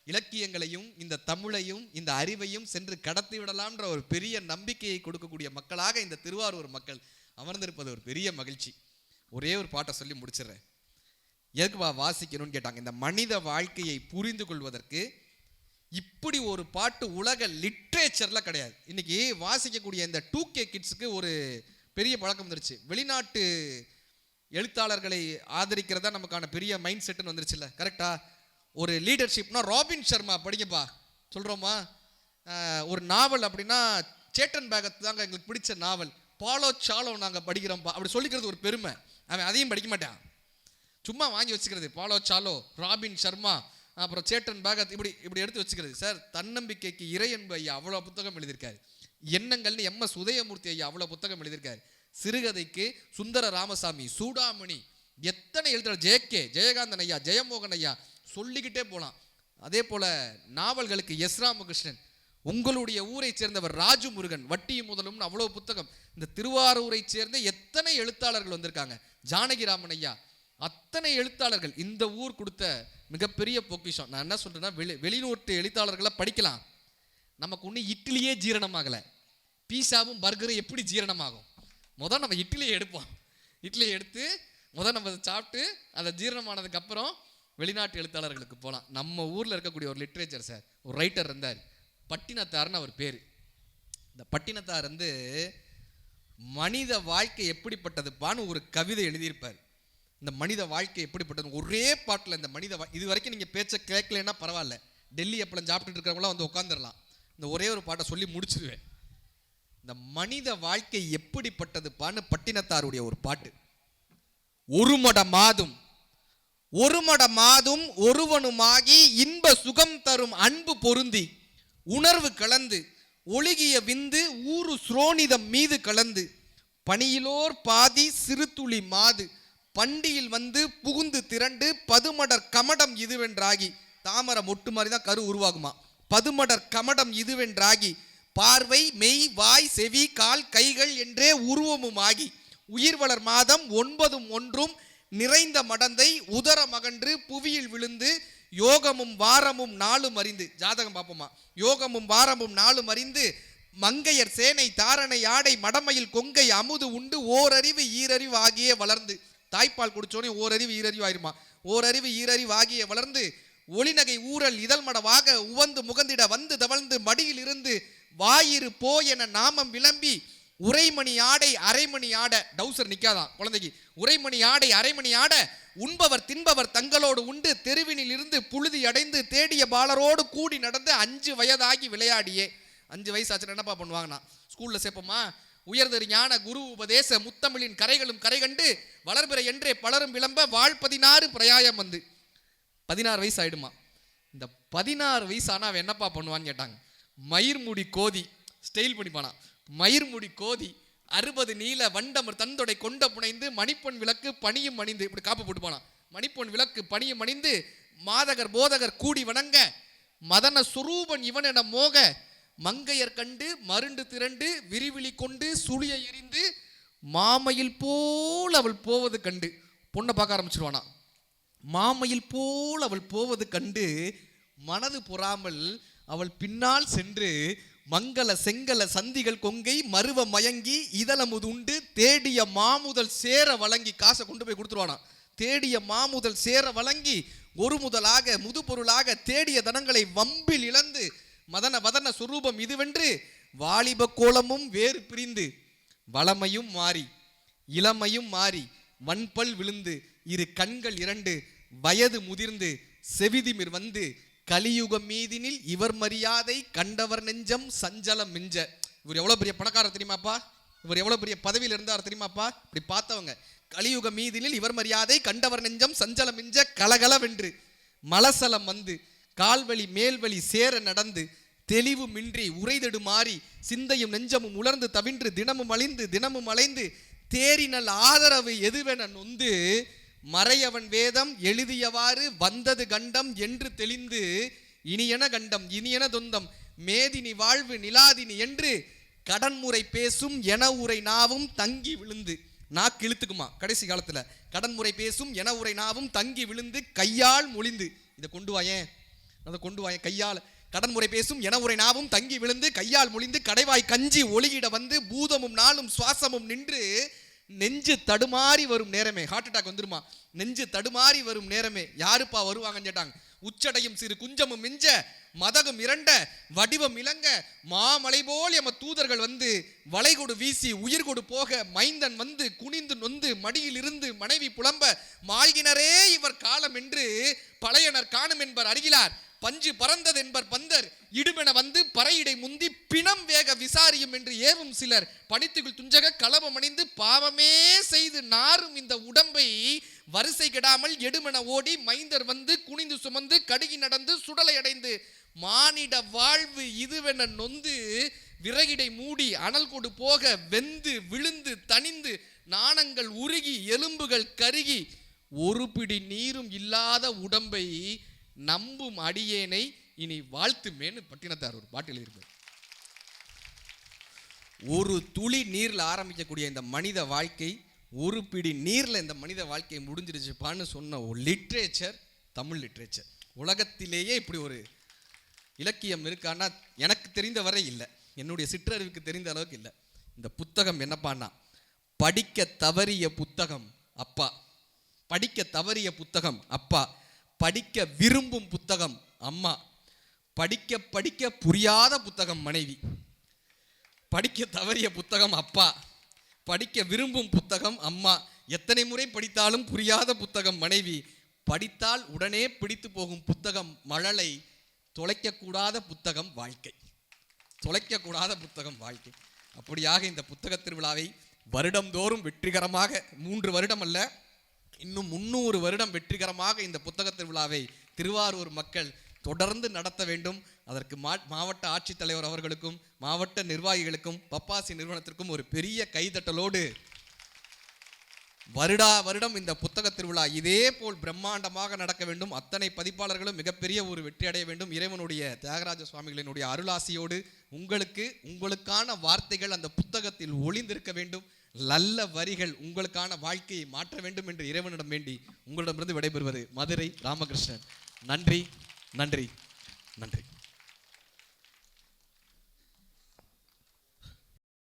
இலக்கியங்களையும் இந்த தமிழையும் இந்த அறிவையும் சென்று கடத்தி விடலாம்ன்ற ஒரு பெரிய நம்பிக்கையை கொடுக்கக்கூடிய மக்களாக இந்த திருவாரூர் மக்கள் அமர்ந்திருப்பது ஒரு பெரிய மகிழ்ச்சி. ஒரே ஒரு பாட்டை சொல்லி முடிச்சிடுறேன். எதுக்குவா வாசிக்கணும்னு கேட்டாங்க. இந்த மனித வாழ்க்கையை புரிந்து கொள்வதற்கு இப்படி ஒரு பாட்டு உலக லிட்ரேச்சர்ல கிடையாது. இன்னைக்கு வாசிக்கக்கூடிய இந்த 2K கிட்ஸுக்கு ஒரு பெரிய பழக்கம் வந்துருச்சு, வெளிநாட்டு எழுத்தாளர்களை ஆதரிக்கிறதா நமக்கான பெரிய மைண்ட் செட்னு வந்துருச்சுல்ல, கரெக்டா? ஒரு லீடர்ஷிப்னா ராபின் சர்மா படிங்கப்பா சொல்கிறோமா, ஒரு நாவல் அப்படின்னா சேட்டன் பேகத் தாங்க எங்களுக்கு பிடிச்ச நாவல், பாலோ சாலோ நாங்கள் படிக்கிறோம்ப்பா அப்படி சொல்லிக்கிறது ஒரு பெருமை. அவன் அதையும் படிக்க மாட்டான், சும்மா வாங்கி வச்சுக்கிறது, பாலோ சாலோ ராபின் சர்மா அப்புறம் சேட்டன் பேகத் இப்படி எடுத்து வச்சுக்கிறது. சார் தன்னம்பிக்கைக்கு இறையன்பு ஐயா அவ்வளோ புத்தகம் எழுதியிருக்காரு, எண்ணங்கள்னு MS உதயமூர்த்தி ஐயா அவ்வளோ புத்தகம் எழுதியிருக்காரு, சிறுகதைக்கு சுந்தர ராமசாமி, சூடாமணி, எத்தனை எழுத்தாளர், JK ஜெயகாந்தன் ஐயா, ஜெயமோகன் ஐயா, சொல்லிக்கிட்டே போகலாம். அதே போல நாவல்களுக்கு S ராமகிருஷ்ணன், உங்களுடைய ஊரை சேர்ந்தவர் ராஜு முருகன், வட்டியும் முதலும்னு அவ்வளோ புத்தகம். இந்த திருவாரூரை சேர்ந்த எத்தனை எழுத்தாளர்கள் வந்திருக்காங்க, ஜானகிராமன் ஐயா, அத்தனை எழுத்தாளர்கள் இந்த ஊர் கொடுத்த மிகப்பெரிய பொக்கிஷம். நான் என்ன சொல்றேன்னா, வெளிநாட்டு எழுத்தாளர்களை படிக்கலாம், நமக்கு ஒன்றும் இட்லியே ஜீரணமாகலை, பீஸாவும் பர்கரும் எப்படி ஜீரணமாகும்? முதல் நம்ம இட்லியை எடுப்போம், இட்லியை எடுத்து முதல் நம்ம சாப்பிட்டு அதை ஜீரணமானதுக்கு அப்புறம் வெளிநாட்டு எழுத்தாளர்களுக்கு போகலாம். நம்ம ஊரில் இருக்கக்கூடிய ஒரு லிட்ரேச்சர் சார், ஒரு ரைட்டர் இருந்தார், பட்டினத்தார்னு அவர் பேர். இந்த பட்டினத்தார் மனித வாழ்க்கை எப்படிப்பட்டதுப்பான்னு ஒரு கவிதை எழுதியிருப்பார். இந்த மனித வாழ்க்கை எப்படிப்பட்டது ஒரே பாட்டில், இந்த மனித இது வரைக்கும் நீங்கள் பேச்சை கேட்கலன்னா பரவாயில்ல, டெல்லி அப்பளம் சாப்பிட்டுட்டு இருக்கிறவங்களாம் வந்து உட்காந்துடலாம், இந்த ஒரே ஒரு பாட்டை சொல்லி முடிச்சிருவேன். இந்த மனித வாழ்க்கை எப்படிப்பட்டதுப்பான்னு பட்டினத்தாருடைய ஒரு பாட்டு. ஒரு மட மாதும் ஒருவனுமாகி இன்ப சுகம் தரும் அன்பு பொருந்தி உணர்வு கலந்து ஒழுகிய விந்து ஊரு சுரோனிதம் மீது கலந்து பணியிலோர் பாதி சிறுதுளி மாது பண்டியில் வந்து புகுந்து திரண்டு பதுமடர் கமடம் இதுவென்றாகி, தாமரை மொட்டு மாதிரி தான் கரு உருவாகுமா, பதுமடர் கமடம் இதுவென்றாகி பார்வை மெய் வாய் செவி கால் கைகள் என்றே உருவமும் ஆகி உயிர் வளர் மாதம் 9 ஒன்றும் நிறைந்த மடந்தை உதர மகன்று புவியில் விழுந்து யோகமும் வாரமும் நாளும் அறிந்து, ஜாதகம் பார்ப்போமா, யோகமும் வாரமும் நாளும் அறிந்து மங்கையர் சேனை தாரணை ஆடை மடமையில் கொங்கை அமுது உண்டு ஓரறிவு ஈரறிவு ஆகியே வளர்ந்து, தாய்ப்பால் குடிச்சோடனே ஓரறிவு ஈரறிவு ஆயிருமா, ஓரறிவு ஈரறிவு ஆகியே வளர்ந்து ஒளிநகை ஊரல் இதழ்மடவாக உவந்து முகந்திட வந்து தவழ்ந்து மடியில் இருந்து வாயிறு போ என நாமம் விளம்பி உரைமணி ஆடை அரைமணி ஆட, டவுசர் நிக்காதான் குழந்தைக்கு, உரைமணி ஆடை அரைமணி ஆட உண்பவர் தின்பவர் தங்களோடு உண்டு தெருவினில் இருந்து புழுதி அடைந்து தேடிய பாலரோடு கூடி நடந்து 5 வயதாகி விளையாடியே. 5 வயசு ஆச்சு என்னப்பா பண்ணுவாங்கண்ணா, ஸ்கூல்ல சேர்ப்போமா, உயர்தரு ஞான குரு உபதேச முத்தமிழின் கரைகளும் கரை கண்டு வளர்பிற என்றே பலரும் விளம்ப வாழ் 16 பிரயாயம் வந்து 16 வயசு ஆயிடுமா. இந்த 16 வயசு ஆனா அவன் என்னப்பா பண்ணுவான்னு கேட்டாங்க. மயிர்முடி கோதி ஸ்டைல் பண்ணிப்பானா, மயிர்முடி கோதி 60 நீல வண்டமர் தந்தொடை கொண்ட புனைந்து மணிப்பொன் விளக்கு பணியும் அணிந்து, இப்படி காப்பு போட்டுப்பானா, மணிப்பொன் விளக்கு பணியும் அணிந்து மாதகர் போதகர் கூடி வணங்க மதன சுரூபன் இவன் என மோக மங்கையர் கண்டு மருண்டு திரண்டு விரிவிழி கொண்டு சுழிய எரிந்து மாமையில் போல் அவள் போவது கண்டு, பொண்ணை பார்க்க ஆரம்பிச்சிருவானா, மாமையில் போல் அவள் போவது கண்டு மனது பொறாமல் அவள் பின்னால் சென்று மங்கள செங்கல சந்திகள் கொங்கை மருவ மயங்கி இதழமுது உண்டு தேடிய மாமுதல் சேர வழங்கி, காசை கொண்டு போய் கொடுத்துருவானா, தேடிய மாமுதல் சேர வழங்கி ஒரு முதலாக முது பொருளாக தேடிய தனங்களை வம்பில் இழந்து மதன வதன சுரூபம் இதுவென்று வாலிப கோலமும் வேறு பிரிந்து வளமையும் மாறி இளமையும் மாறி வன்பல் விழுந்து இரு கண்கள் 2 வயது முதிர்ந்து செவிதிமிர் வந்து கலியுகம் மீதினில் இவர் மரியாதை கண்டவர் நெஞ்சம் சஞ்சலம் மிஞ்ச. இவர் எவ்வளவு பெரிய பணக்காரர் தெரியுமாப்பா, இவர் எவ்வளவு பெரிய பதவியில் இருந்தார் தெரியுமாப்பா, இப்படி பார்த்தவங்க. கலியுக மீதினில் இவர் மரியாதை கண்டவர் நெஞ்சம் சஞ்சலம் மிஞ்ச கலகலவென்று மலசலம் வந்து கால்வழி மேல்வழி சேர நடந்து தெளிவு மின்றி உரைதடு மாறி சிந்தையும் நெஞ்சமும் உலர்ந்து தவின்று தினமும் அலைந்து தேரினல் ஆதரவு எதுவென நொந்து மறையவன் வேதம் எழுதியவாறு வந்தது கண்டம் என்று தெளிந்து இனியன கண்டம் இனியன தொந்தம் மேதினி வாழ்வு நிலாதினி என்று கடன்முறை பேசும் என உரை நாவும் தங்கி விழுந்து, நாக்கு இழுத்துக்குமா கடைசி காலத்துல, கடன்முறை பேசும் என உரை நாவும் தங்கி விழுந்து கையால் மொழிந்து, இதை கொண்டு வாயேன் அதை கொண்டு வாயேன், கையால் கடன்முறை பேசும் என உரை நாவும் தங்கி விழுந்து கையால் மொழிந்து கடைவாய் கஞ்சி ஒளியிட வந்து பூதமும் நாளும் சுவாசமும் நின்று நெஞ்சு தடுமாறி வரும் நேரமே, ஹார்ட் அட்டாக் வந்துருமா, நெஞ்சு தடுமாறி வரும் நேரமே யாருப்பா வருவாங்கன்னு கேட்டாங்க. உச்சடையும் சிறு குஞ்சமும் மிஞ்ச மதகம் இரண்ட வடிவம் இளங்க மாமலை போல் எம தூதர்கள் வந்து வளைகொடு வீசி உயிர்கொடு போக மைந்தன் வந்து குனிந்து நொந்து மடியில் இருந்து மனைவி புலம்ப மாழ்கினரே இவர் காலம் என்று பழையனர் காணும் என்பர் அருகிலார் பஞ்சு பறந்தது என்பர் பந்தர் இடுமென வந்து பறையிடை முந்தி பிணம் வேக விசாரியும் என்று ஏவும் சிலர் பனித்துக்குள் துஞ்சக களவம் அணிந்து பாவமே செய்து நாரும் இந்த உடம்பை வரிசை கெடாமல் எடுமென ஓடி மைந்தர் வந்து குனிந்து சுமந்து கடுகி நடந்து சுடலை அடைந்து மானிட வாழ்வு இதுவென நொந்து விறகிடை மூடி அனல் கொடு போக வெந்து விழுந்து தனிந்து நாணங்கள் உருகி எலும்புகள் கருகி ஒரு பிடி நீரும் இல்லாத உடம்பை நம்பும் அடியேனை இனி வாழ்த்துமேன்னு பட்டினத்தார் ஒரு பாட்டு எழுதியிருப்பார். ஒரு துளி நீர்ல ஆரம்பிக்கக்கூடிய இந்த மனித வாழ்க்கை ஒரு பிடி நீர்ல இந்த மனித வாழ்க்கை முடிஞ்சிருச்சுப்பான்னு சொன்ன ஒரு லிட்ரேச்சர் தமிழ் லிட்ரேச்சர். உலகத்திலேயே இப்படி ஒரு இலக்கியம் இருக்கான்னா எனக்கு தெரிந்த வரை இல்லை, என்னுடைய சிற்றறிவுக்கு தெரிந்த அளவுக்கு இல்லை. இந்த புத்தகம் என்னப்பான்னா படிக்க தவறிய புத்தகம் அப்பா, படிக்க தவறிய புத்தகம் அப்பா, படிக்க விரும்பும் புத்தகம் அம்மா, படிக்க படிக்க புரியாத புத்தகம் மனைவி. படிக்க தவறிய புத்தகம் அப்பா, படிக்க விரும்பும் புத்தகம் அம்மா, எத்தனை முறை படித்தாலும் புரியாத புத்தகம் மனைவி, படித்தால் உடனே பிடித்து போகும் புத்தகம் மழலை, தொலைக்கக்கூடாத புத்தகம் வாழ்க்கை, தொலைக்கக்கூடாத புத்தகம் வாழ்க்கை. அப்படியாக இந்த புத்தக திருவிழாவை வருடந்தோறும் வெற்றிகரமாக 3 வருடம் அல்ல, இன்னும் 300 வருடம் வெற்றிகரமாக இந்த புத்தக திருவிழாவை திருவாரூர் மக்கள் தொடர்ந்து நடத்த வேண்டும். அதற்கு மாவட்ட ஆட்சித்தலைவர் அவர்களுக்கும் மாவட்ட நிர்வாகிகளுக்கும் பப்பாசி நிறுவனத்திற்கும் ஒரு பெரிய கைதட்டலோடு வருடம் இந்த புத்தக திருவிழா இதே போல் பிரம்மாண்டமாக நடக்க வேண்டும். அத்தனை பதிப்பாளர்களும் மிகப்பெரிய ஒரு வெற்றி அடைய வேண்டும். இறைவனுடைய தியாகராஜ சுவாமிகளினுடைய அருளாசியோடு உங்களுக்கான வார்த்தைகள் அந்த புத்தகத்தில் ஒளிந்திருக்க வேண்டும். நல்ல வரிகள் உங்களுக்கான வாழ்க்கையை மாற்ற வேண்டும் என்று இறைவனிடம் வேண்டி உங்களிடமிருந்து விடைபெறுவது மதுரை ராமகிருஷ்ணன். நன்றி நன்றி நன்றி.